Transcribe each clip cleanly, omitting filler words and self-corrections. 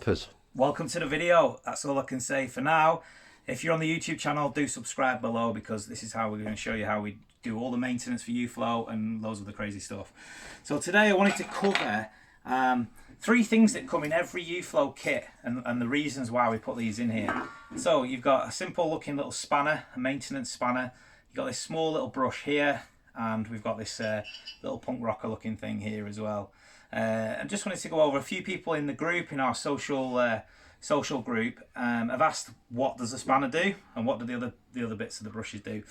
Fizz. Welcome to the video. That's all I can say for now. If you're on the YouTube channel, do subscribe below, because this is how we're going to show you how we do all the maintenance for Uflow and loads of the crazy stuff. So today I wanted to cover 3 things that come in every Uflow kit and the reasons why we put these in here. So you've got a simple looking little spanner, a maintenance spanner. You've got this small little brush here, and we've got this little punk rocker looking thing here as well. I just wanted to go over, a few people in the group, in our social group, have asked what does the spanner do and what do the other bits of the brushes do.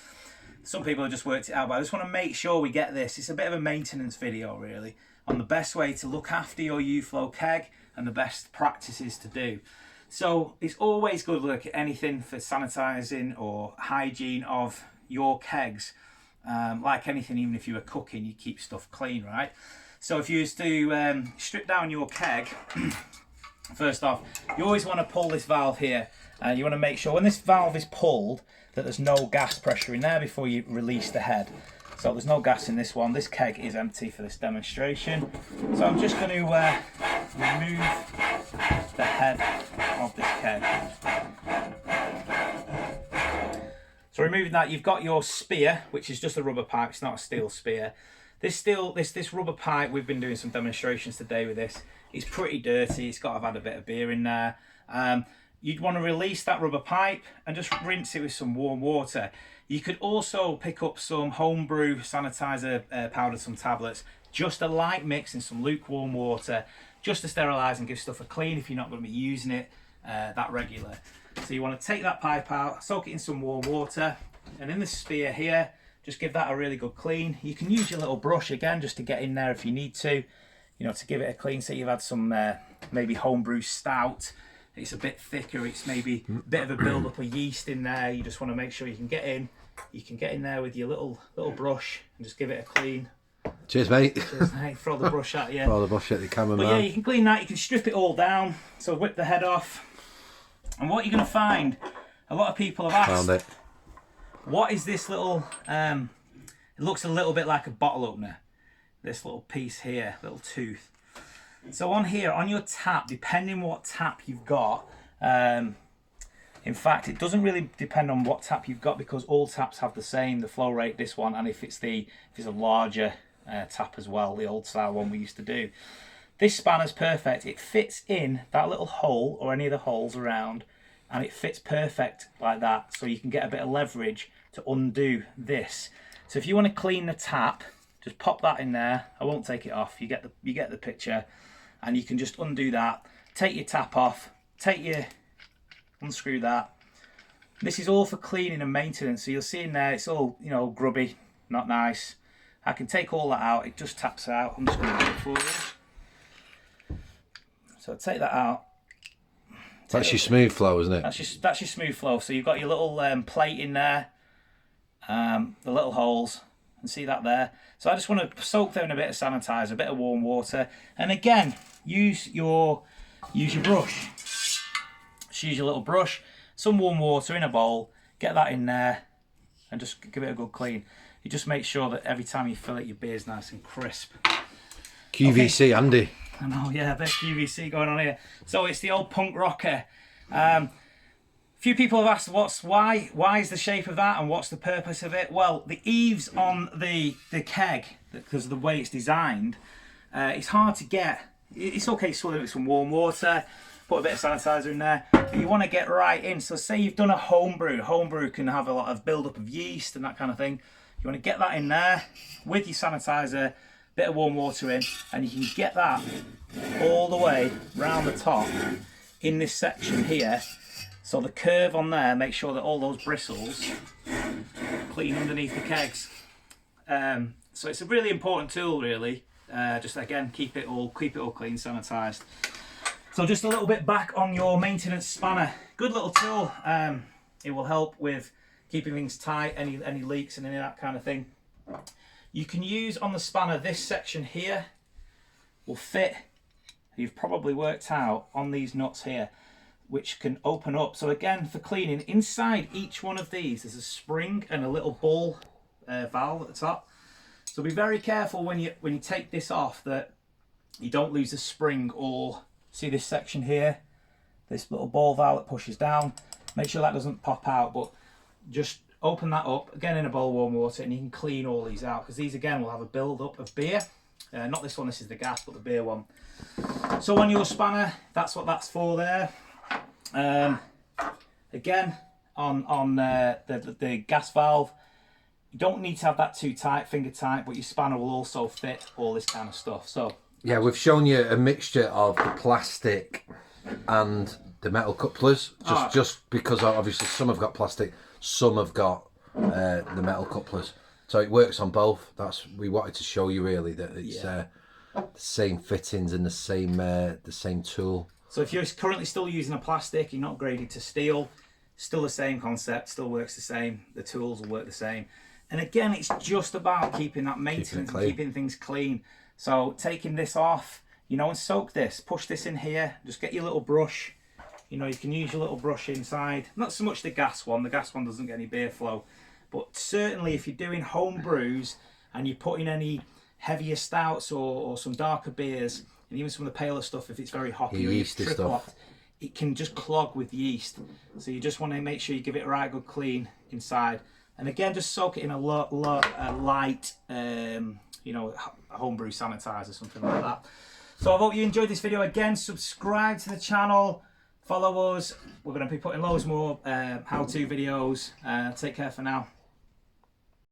Some people have just worked it out, but I just want to make sure we get this. It's a bit of a maintenance video really on the best way to look after your Uflow keg and the best practices to do. So it's always good to look at anything for sanitizing or hygiene of your kegs. Like anything, even if you were cooking, you keep stuff clean, right? So if you was to strip down your keg, first off, you always want to pull this valve here, and you want to make sure when this valve is pulled that there's no gas pressure in there before you release the head. So there's no gas in this one. This keg is empty for this demonstration. So I'm just going to remove the head of this keg. So removing that, you've got your spear, which is just a rubber pipe. It's not a steel spear. This rubber pipe, we've been doing some demonstrations today with this. It's pretty dirty. It's got to have had a bit of beer in there. You'd want to release that rubber pipe and just rinse it with some warm water. You could also pick up some homebrew sanitizer powder, some tablets, just a light mix in some lukewarm water, just to sterilise and give stuff a clean if you're not going to be using it that regular. So you want to take that pipe out, soak it in some warm water, and in the spear here, just give that a really good clean. You can use your little brush again just to get in there if you need to, you know, to give it a clean. Say you've had some maybe homebrew stout, it's a bit thicker, it's maybe a bit of a build up of yeast in there. You just want to make sure you can get in. You can get in there with your little brush and just give it a clean. Cheers, mate. Cheers, mate. Throw the brush at you. Throw the brush at the camera, but man. yeah, you can clean that. You can strip it all down. So whip the head off. And what you're going to find, a lot of people have asked, Found it. What is this little, it looks a little bit like a bottle opener. This little piece here, little tooth. So on here, on your tap, depending what tap you've got, in fact, it doesn't really depend on what tap you've got, because all taps have the same, the flow rate, this one, and if it's a larger tap as well, the old style one we used to do. This spanner's perfect. It fits in that little hole or any of the holes around, and it fits perfect like that, so you can get a bit of leverage to undo this. So if you want to clean the tap, just pop that in there. I won't take it off. You get the picture, and you can just undo that. Take your tap off. Unscrew that. This is all for cleaning and maintenance. So you'll see in there, it's all, you know, grubby, not nice. I can take all that out. It just taps out. I'm just going to do it for you. So take that out. That's your smooth flow, isn't it? That's your smooth flow. So you've got your little plate in there, the little holes, and see that there. So I just want to soak them in a bit of sanitizer, a bit of warm water, and again, use your brush. Just use your little brush, some warm water in a bowl, get that in there, and just give it a good clean. You just make sure that every time you fill it, your beer's nice and crisp. QVC, okay. Andy. I know, yeah, a bit of QVC going on here. So it's the old punk rocker. Few people have asked why is the shape of that and what's the purpose of it? Well, the eaves on the keg, because of the way it's designed, it's hard to get. It's okay to swirl it with some warm water, put a bit of sanitizer in there, but you want to get right in. So say you've done a homebrew. Homebrew can have a lot of build-up of yeast and that kind of thing. You want to get that in there with your sanitizer, bit of warm water in, and you can get that all the way round the top in this section here. So the curve on there, make sure that all those bristles clean underneath the kegs. So it's a really important tool, really. Just again, keep it all clean, sanitized. So just a little bit back on your maintenance spanner. Good little tool. It will help with keeping things tight, any leaks and any of that kind of thing. You can use on the spanner, this section here will fit, you've probably worked out, on these nuts here, which can open up. So again, for cleaning, inside each one of these there's a spring and a little ball valve at the top. So be very careful when you take this off that you don't lose the spring, or see this section here, this little ball valve that pushes down. Make sure that doesn't pop out, but just open that up, again in a bowl of warm water, and you can clean all these out, because these again will have a build-up of beer. Not this one, this is the gas, but the beer one. So on your spanner, that's what that's for there. Again, on the gas valve, you don't need to have that too tight, finger tight, but your spanner will also fit all this kind of stuff. So yeah, we've shown you a mixture of the plastic and the metal couplers, just because obviously some have got plastic, some have got the metal couplers, so it works on both. We wanted to show you really that it's the same fittings and the same tool. So if you're currently still using a plastic, you're not graded to steel, still the same concept, still works the same, the tools will work the same. And again, it's just about keeping that maintenance and keeping things clean. So taking this off, you know, and soak this, push this in here, just get your little brush. You know, you can use your little brush inside. Not so much the gas one doesn't get any beer flow. But certainly if you're doing home brews and you're putting any heavier stouts or some darker beers, and even some of the paler stuff, if it's very hoppy or it's triple hopped, it can just clog with yeast. So you just want to make sure you give it a right good clean inside. And again, just soak it in a light, you know, homebrew sanitizer, something like that. So I hope you enjoyed this video. Again, subscribe to the channel, follow us. We're going to be putting loads more how-to videos. Take care for now.